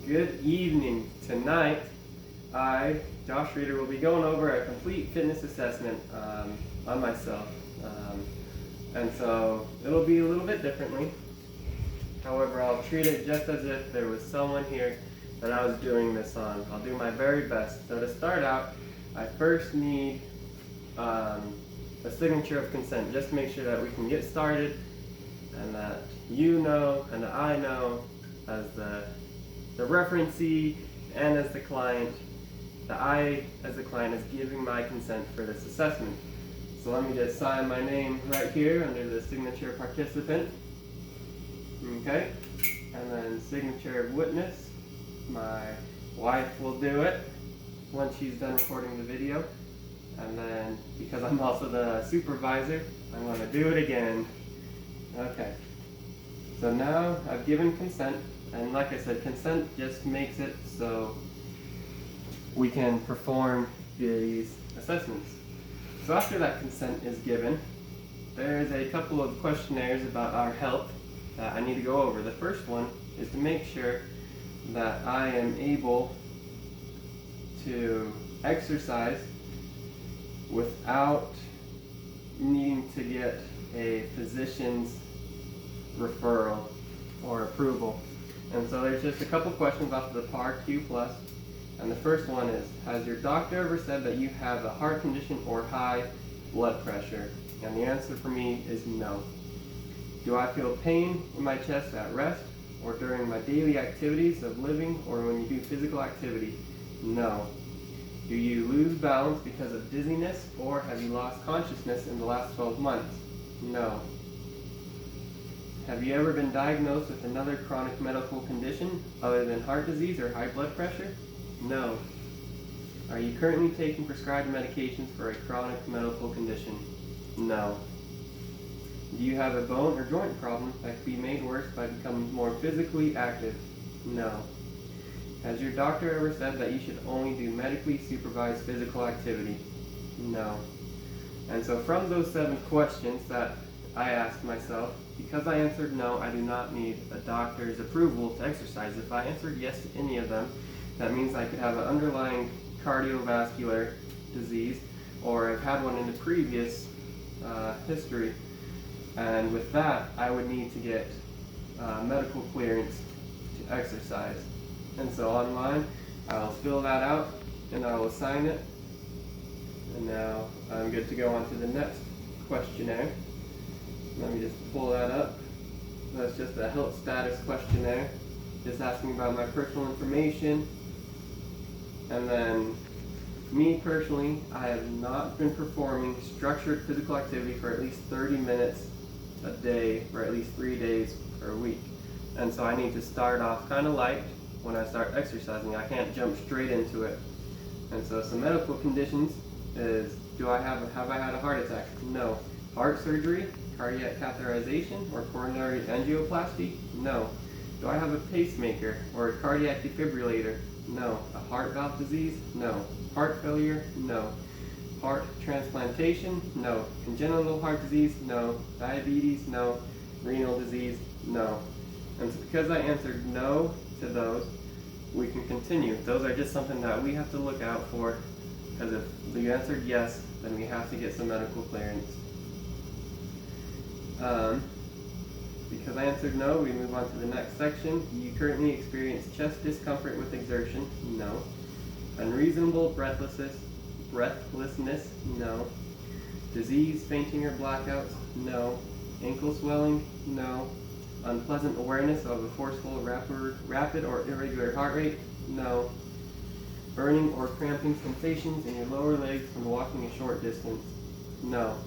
Good evening. Tonight, I, Josh Reeder, will be going over a complete fitness assessment on myself. And so it'll be a little bit differently. However, I'll treat it just as if there was someone here that I was doing this on. I'll do my very best. So to start out, I first need a signature of consent, just to make sure that we can get started and that you know and I know as the referencee and as the client that I, as the client, is giving my consent for this assessment. So let me just sign my name right here under the signature participant. Okay, and then signature of witness. My wife will do it once she's done recording the video. And then, because I'm also the supervisor, I'm going to do it again. Okay, so now I've given consent, and like I said, consent just makes it so we can perform these assessments. So after that consent is given, there's a couple of questionnaires about our health that I need to go over. The first one is to make sure that I am able to exercise without needing to get a physician's referral or approval. And so there's just a couple questions off of the PAR-Q+. And the first one is, has your doctor ever said that you have a heart condition or high blood pressure? And the answer for me is no. Do I feel pain in my chest at rest or during my daily activities of living or when you do physical activity? No. Do you lose balance because of dizziness or have you lost consciousness in the last 12 months? No. Have you ever been diagnosed with another chronic medical condition other than heart disease or high blood pressure? No. Are you currently taking prescribed medications for a chronic medical condition? No. Do you have a bone or joint problem that could be made worse by becoming more physically active? No. Has your doctor ever said that you should only do medically supervised physical activity? No. And so from those 7 questions that I asked myself, because I answered no, I do not need a doctor's approval to exercise. If I answered yes to any of them, that means I could have an underlying cardiovascular disease, or I've had one in the previous history. And with that, I would need to get medical clearance to exercise. And so online, I'll fill that out and I will sign it. And now I'm good to go on to the next questionnaire. Let me just pull that up. That's just a health status questionnaire, just asking about my personal information. And then me personally, I have not been performing structured physical activity for at least 30 minutes a day for at least 3 days per week. And so I need to start off kind of light when I start exercising. I can't jump straight into it. And so some medical conditions is, have I had a heart attack? No. Heart surgery, cardiac catheterization, or coronary angioplasty? No. Do I have a pacemaker or a cardiac defibrillator? No. A heart valve disease? No. Heart failure? No. Heart transplantation? No. Congenital heart disease? No. Diabetes? No. Renal disease? No. And so because I answered no to those, we can continue. Those are just something that we have to look out for, because if you answered yes, then we have to get some medical clearance. Because I answered no, we move on to the next section. Do you currently experience chest discomfort with exertion? No. Unreasonable breathlessness? No. Disease, fainting, or blackouts? No. Ankle swelling? No. Unpleasant awareness of a forceful, rapid, or irregular heart rate? No. Burning or cramping sensations in your lower legs from walking a short distance? No.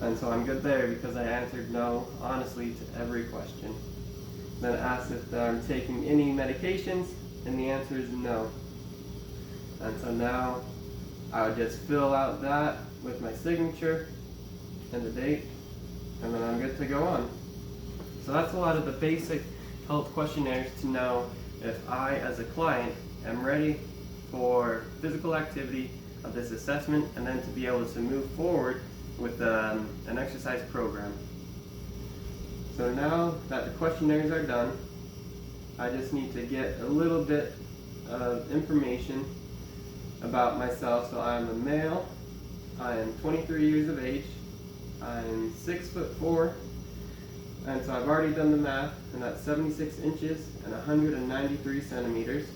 And so I'm good there because I answered no, honestly, to every question. Then asked if I'm taking any medications, and the answer is no. And so now I would just fill out that with my signature and the date, and then I'm good to go on. So that's a lot of the basic health questionnaires to know if I, as a client, am ready for physical activity of this assessment, and then to be able to move forward with an exercise program. So now that the questionnaires are done, I just need to get a little bit of information about myself. So I'm a male, I am 23 years of age, I'm 6'4", and so I've already done the math, and that's 76 inches and 193 centimeters.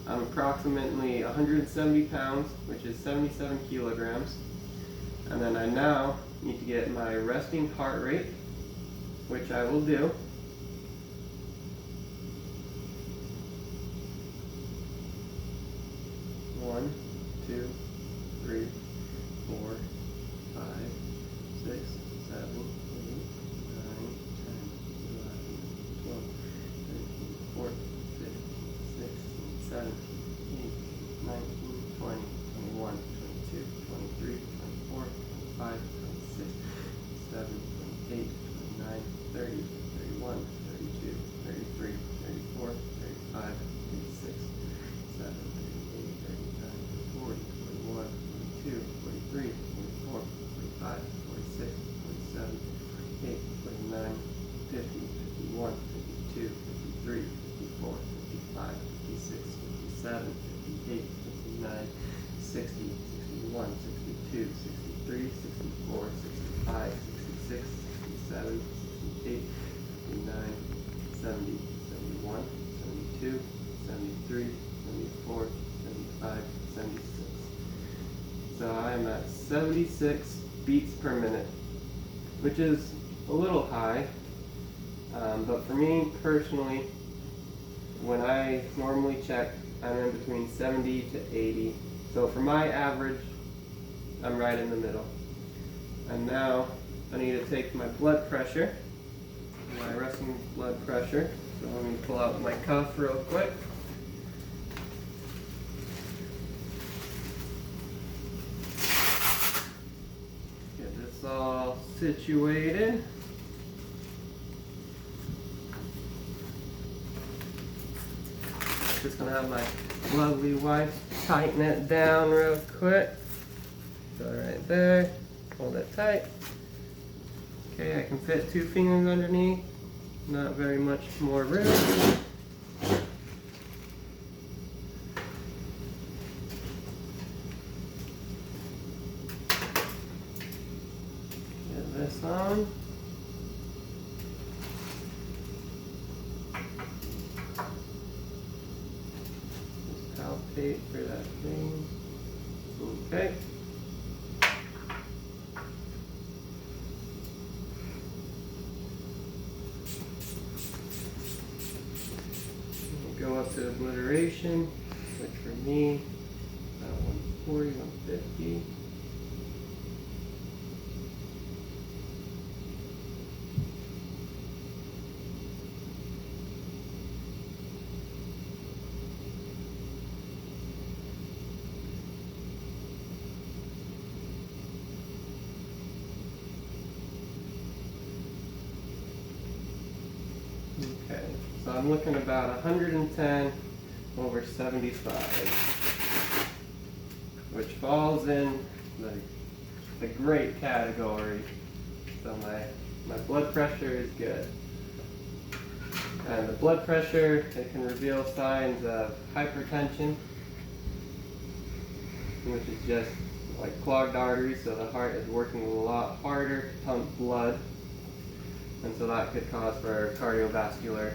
I'm approximately 170 pounds, which is 77 kilograms. And then I now need to get my resting heart rate, which I will do. One, two, three, 4, 5, 6, 7, 8, 9, 10, 11, 12, 13, 14, 15, 16, 17, 18, 19, 20, 21, 22, 23, 24, 25, 26, 27, 28, 29, 30, 31, 32, 33, 34, 35, 36, 37, 38, 39, 40, 41, 42, 43, 44, 45, 46, 47, 48, 49, 50, 51, 52, 53, 54, 55, 56, 57, 58, 59, 60, 61, 62, 63, 64, 65, 66, 67, 68, 69, 70, 71, 72, 73, 74, 75, 76. So I'm at 76 beats per minute, which is a little high, but for me personally, when I normally check, I'm in between 70 to 80. So for my average, I'm right in the middle. And now I need to take my blood pressure, my resting blood pressure. So let me pull out my cuff real quick. Get this all situated. Just gonna have my lovely wife tighten it down real quick. So right there, hold it tight. Okay, I can fit 2 fingers underneath, not very much more room. Get this on. Palpate for that thing. Okay. We'll go up to obliteration, which for me, about 140, 150. Okay, so I'm looking about 110 over 75, which falls in the great category. So my blood pressure is good. And the blood pressure, it can reveal signs of hypertension, which is just like clogged arteries, so the heart is working a lot harder to pump blood. And so that could cause for cardiovascular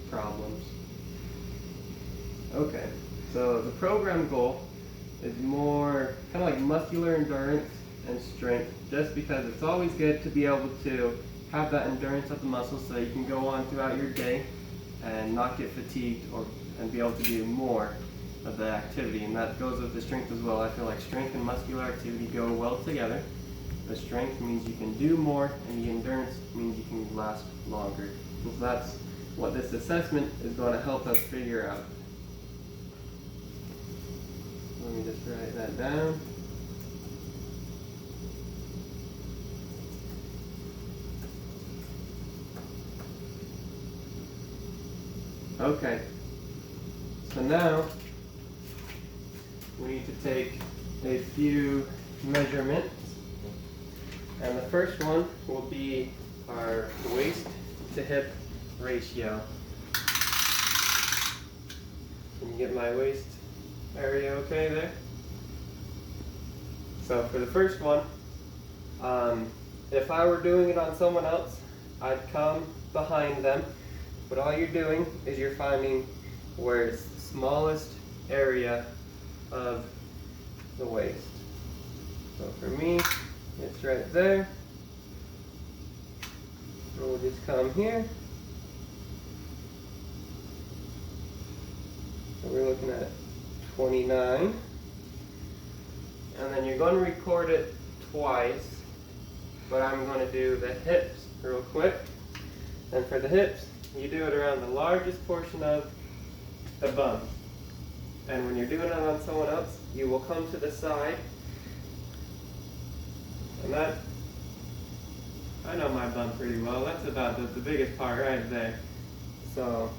problems. Okay, so the program goal is more kind of like muscular endurance and strength, just because it's always good to be able to have that endurance of the muscles so you can go on throughout your day and not get fatigued and be able to do more of the activity. And that goes with the strength as well. I feel like strength and muscular activity go well together. The strength means you can do more, and the endurance means you can last longer. And so that's what this assessment is going to help us figure out. Let me just write that down. Okay, so now we need to take a few measurements. And the first one will be our waist to hip ratio. You get my waist area okay there? So for the first one, if I were doing it on someone else, I'd come behind them, but all you're doing is you're finding where it's the smallest area of the waist. So for me, it's right there. And we'll just come here. So we're looking at 29. And then you're going to record it twice, but I'm going to do the hips real quick. And for the hips, you do it around the largest portion of the bum. And when you're doing it on someone else, you will come to the side. And that, I know my bum pretty well. That's about the biggest part right there. So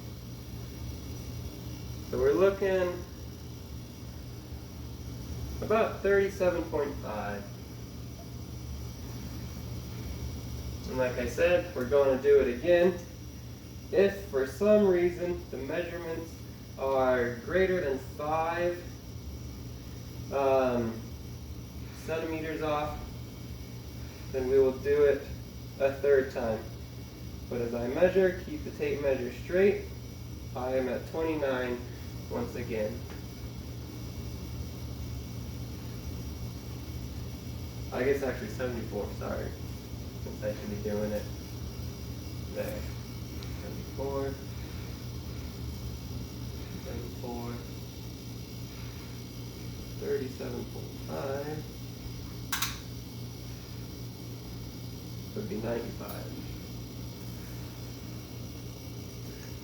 we're looking about 37.5. And like I said, we're going to do it again. If for some reason the measurements are greater than 5 centimeters off, then we will do it a third time. But as I measure, keep the tape measure straight. I am at 29 once again. I guess actually 74, sorry. Since I should be doing it there. 74, 74, 37.5 would be 95.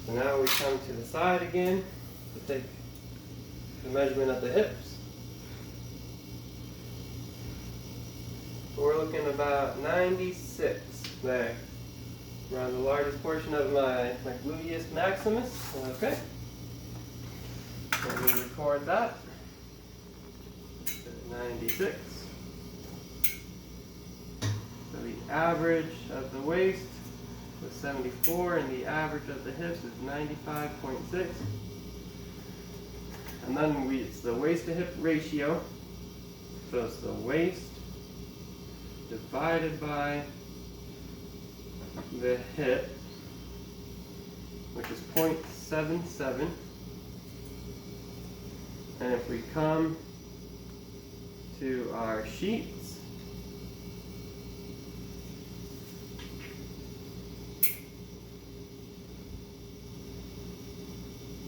So now we come to the side again to take the measurement of the hips. We're looking about 96 there, around the largest portion of my gluteus maximus. Okay, let me record that. 96. So the average of the waist was 74, and the average of the hips is 95.6. And then it's the waist to hip ratio. So it's the waist divided by the hip, which is 0.77. And if we come to our sheets,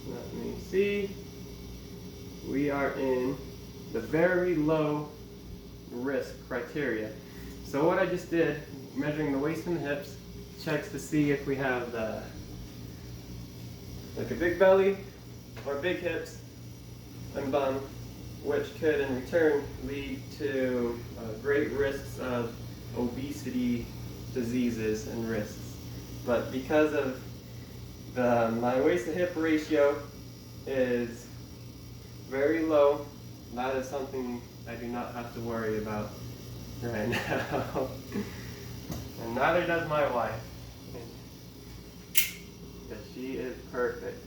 let me see, we are in the very low risk criteria. So what I just did, measuring the waist and the hips, checks to see if we have like a big belly or big hips and bum, which could in return lead to great risks of obesity diseases and risks. But because of my waist to hip ratio is very low, that is something I do not have to worry about right now. And neither does my wife, because she is perfect.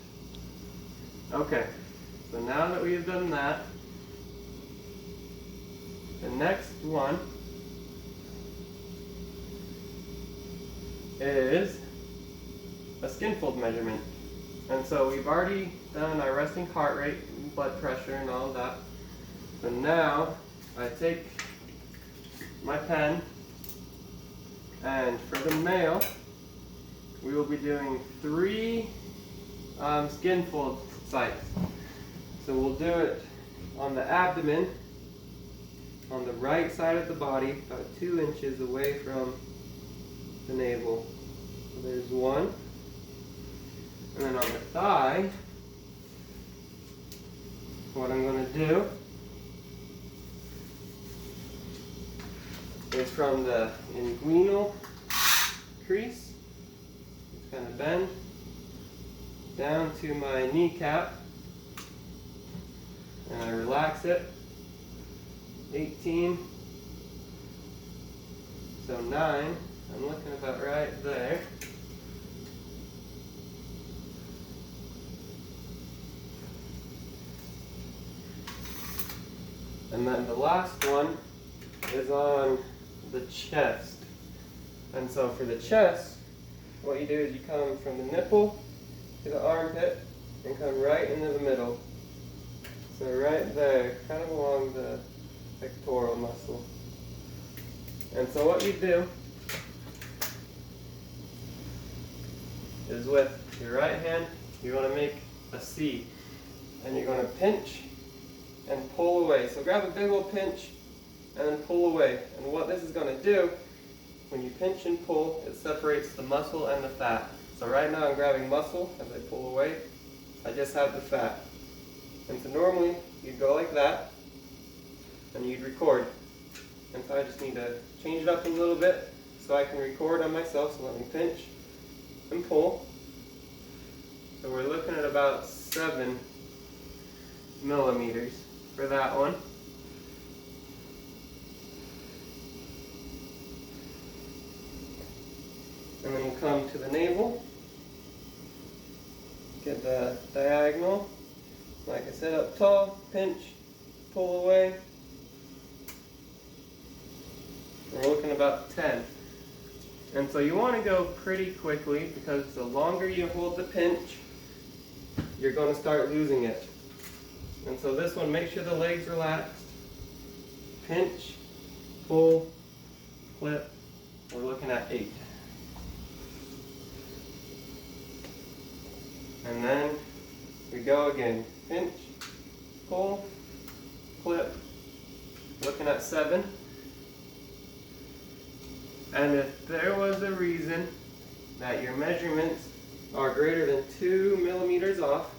Okay, so now that we have done that, the next one is a skin fold measurement. And so we've already done our resting heart rate, blood pressure, and all of that. So now I take my pen, and for the male, we will be doing 3 skin fold sites. So we'll do it on the abdomen, on the right side of the body, about 2 inches away from the navel. So there's 1. And then on the thigh, what I'm going to do is from the inguinal crease, it's kind of bend, down to my kneecap, and I relax it, 18, so 9, I'm looking about right there. And then the last one is on the chest. And so for the chest, what you do is you come from the nipple to the armpit and come right into the middle. So right there, kind of along the pectoral muscle. And so what you do is with your right hand, you're going to make a C. And you're going to pinch and pull away. So grab a big old pinch and then pull away. And what this is going to do, when you pinch and pull, it separates the muscle and the fat. So right now I'm grabbing muscle as I pull away. I just have the fat. And so normally you'd go like that and you'd record. And so I just need to change it up a little bit so I can record on myself. So let me pinch and pull. So we're looking at about 7 millimeters for that one. And then we'll come to the navel, get the diagonal, like I said, up tall, pinch, pull away. We're looking about 10. And so you want to go pretty quickly because the longer you hold the pinch, you're going to start losing it. And so this one, make sure the legs relaxed. Pinch, pull, clip. We're looking at 8. And then we go again. Pinch, pull, clip. Looking at 7. And if there was a reason that your measurements are greater than 2 millimeters off,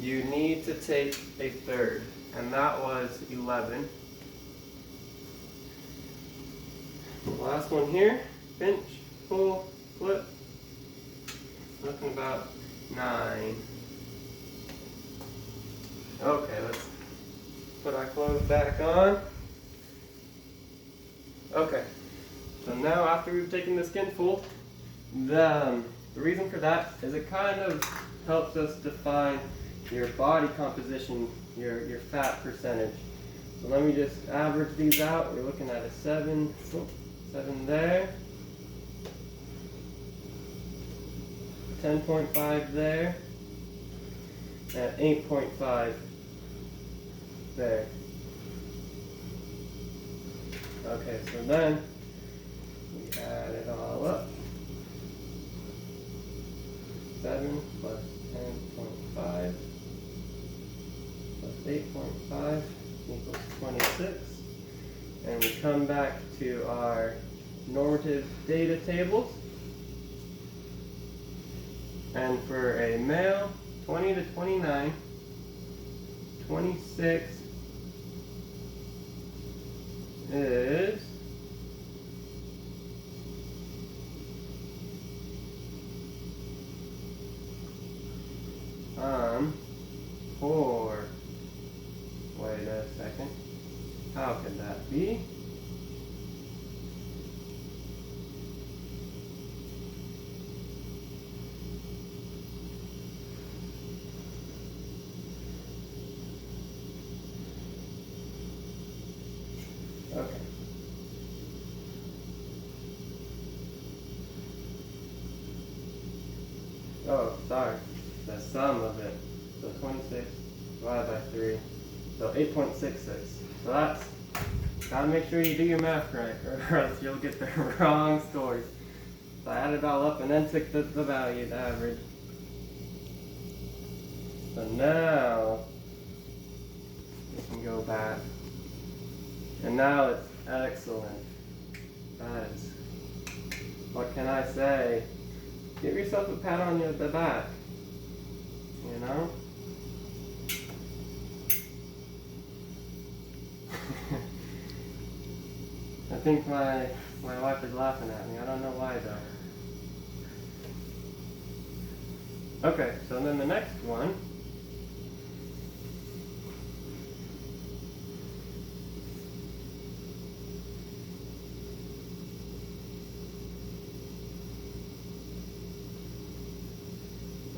you need to take a third. And that was 11. Last one here. Pinch, pull, flip. Looking about 9. Okay, let's put our clothes back on. Okay, so now after we've taken the skin full, the reason for that is it kind of helps us define your body composition, your fat percentage. So let me just average these out. We're looking at a 7 there, 10.5 there, and 8.5 there. Okay, so then we add it all up. 7 plus 10.5 plus 8.5 equals 26. And we come back to our normative data tables. And for a male, 20 to 29, 26 is 4. Wait a second. How could that be? Okay. Oh, sorry. The sum of it. So 26 divided by 3. So 8.66. So that's, gotta make sure you do your math right, or else you'll get the wrong scores. So I added it all up and then took the value, the average. So now we can go back. And now it's excellent. That is, what can I say? Give yourself a pat on the back. You know? I think my wife is laughing at me. I don't know why though. Okay, so then the next one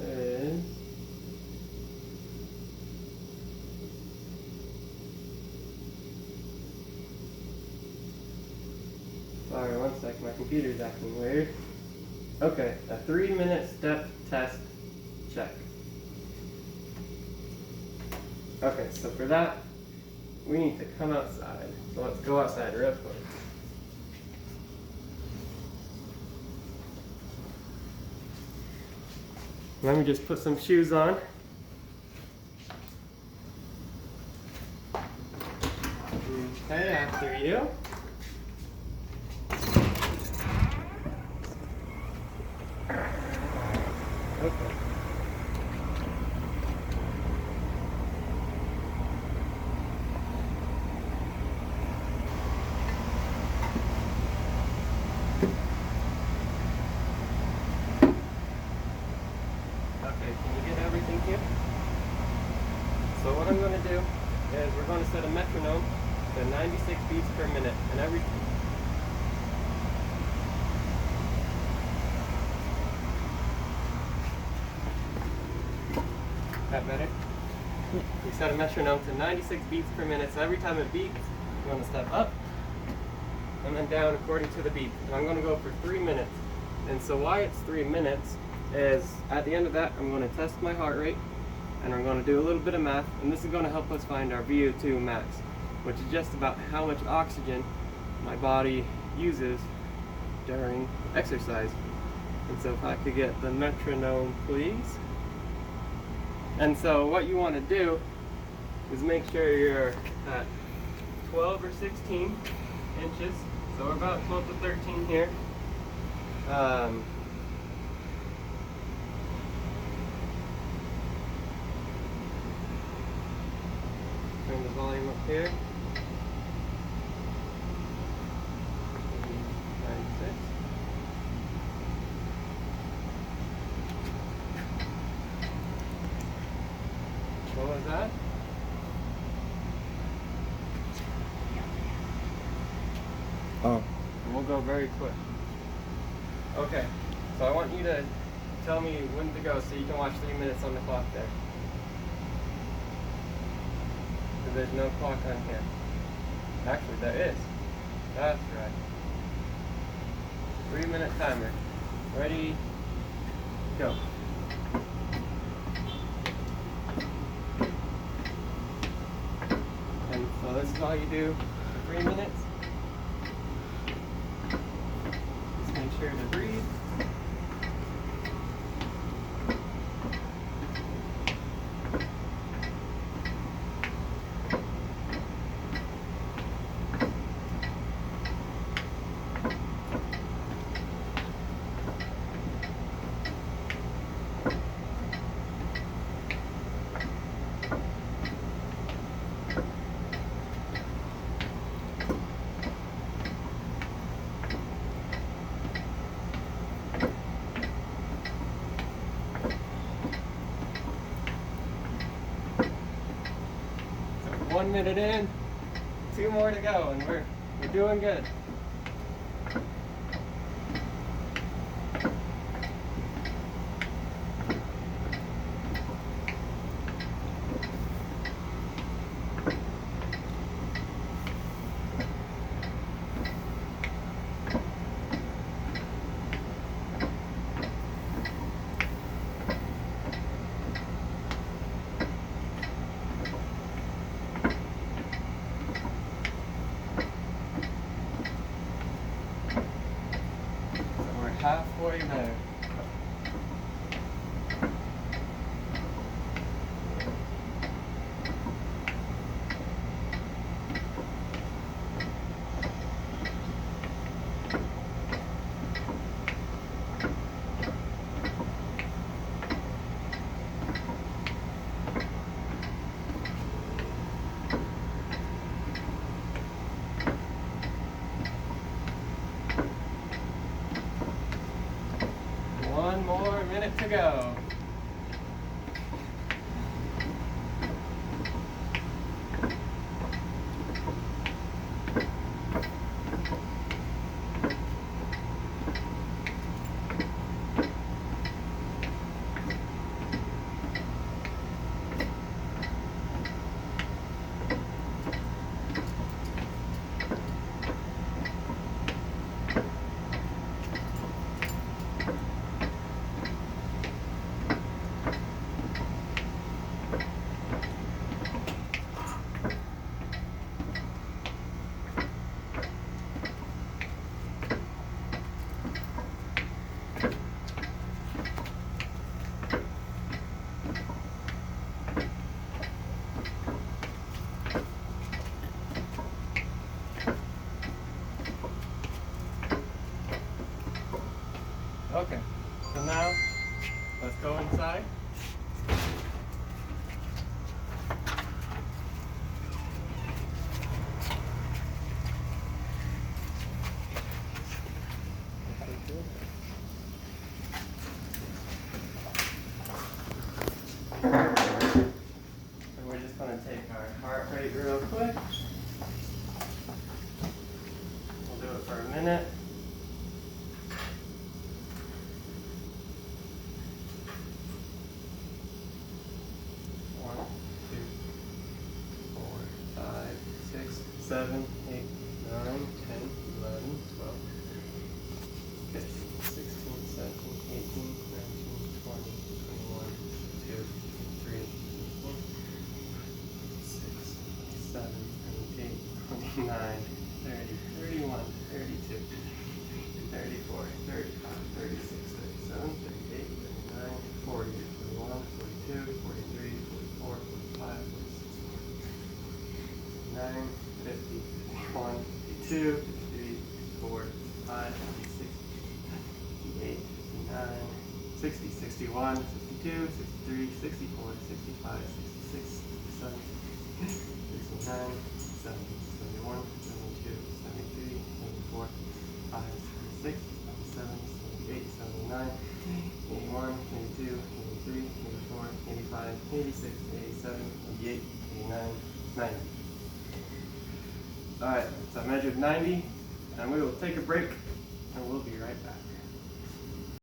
is computer's acting weird. Okay, a 3-minute step test check. Okay, so for that, we need to come outside. So let's go outside real quick. Let me just put some shoes on. Okay, after you. Okay. Okay, can you get everything here? So what I'm going to do is we're going to set a metronome to 96 beats per minute, and every that better? We set a metronome to 96 beats per minute, so every time it beeps, you want to step up and then down according to the beat. And I'm going to go for 3 minutes. And so why it's 3 minutes is at the end of that, I'm going to test my heart rate, and I'm going to do a little bit of math, and this is going to help us find our VO2 max, which is just about how much oxygen my body uses during exercise. And so if I could get the metronome, please. And so what you want to do is make sure you're at 12 or 16 inches. So we're about 12 to 13 here. Turn the volume up here. 96. What was that? Oh. And we'll go very quick. Okay, so I want you to tell me when to go so you can watch 3 minutes on the clock there. Because there's no clock on here. Actually, there is. That's right. 3-minute timer. Ready? Go. And so this is all you do for 3 minutes. Just make sure to breathe. So 1 minute in, 2 more to go, and we're doing good. Halfway there. One more minute to go. 29, 30, 31, 32, 34, 35, 36, 37, 38, 39, 40, 41, 42, 43, 44, 45, 46, 49, 50, 51, 52, 53, 54, 55, 56, 58, 59, 60, 61, 62, 63, 64, 65, 66, 67, 69, 70, 71, 72, 73, 74, 5, 76, 77, 78, 79, 81, 82, 83, 84, 85, 86, 87, 88, 89, 90. Alright, so I measured 90, and we will take a break, and we'll be right back.